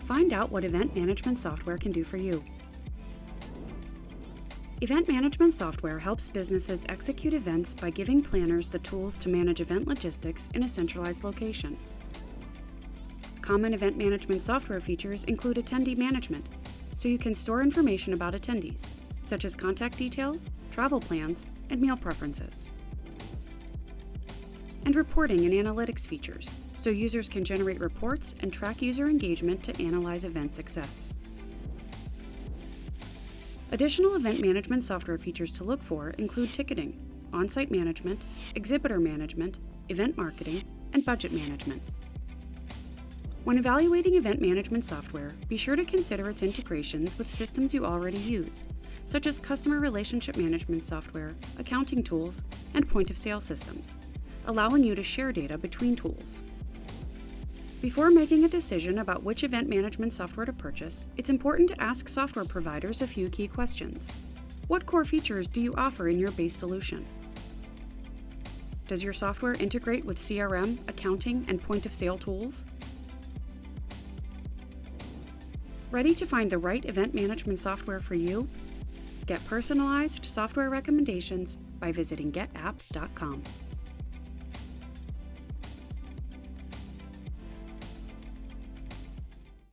Find out what event management software can do for you. Event management software helps businesses execute events by giving planners the tools to manage event logistics in a centralized location. Common event management software features include attendee management, so you can store information about attendees, such as contact details, travel plans, and meal preferences. And reporting and analytics features, so users can generate reports and track user engagement to analyze event success. Additional event management software features to look for include ticketing, on-site management, exhibitor management, event marketing, and budget management. When evaluating event management software, be sure to consider its integrations with systems you already use, such as customer relationship management software, accounting tools, and point-of-sale systems, allowing you to share data between tools. Before making a decision about which event management software to purchase, it's important to ask software providers a few key questions. What core features do you offer in your base solution? Does your software integrate with CRM, accounting, and point-of-sale tools? Ready to find the right event management software for you? Get personalized software recommendations by visiting GetApp.com.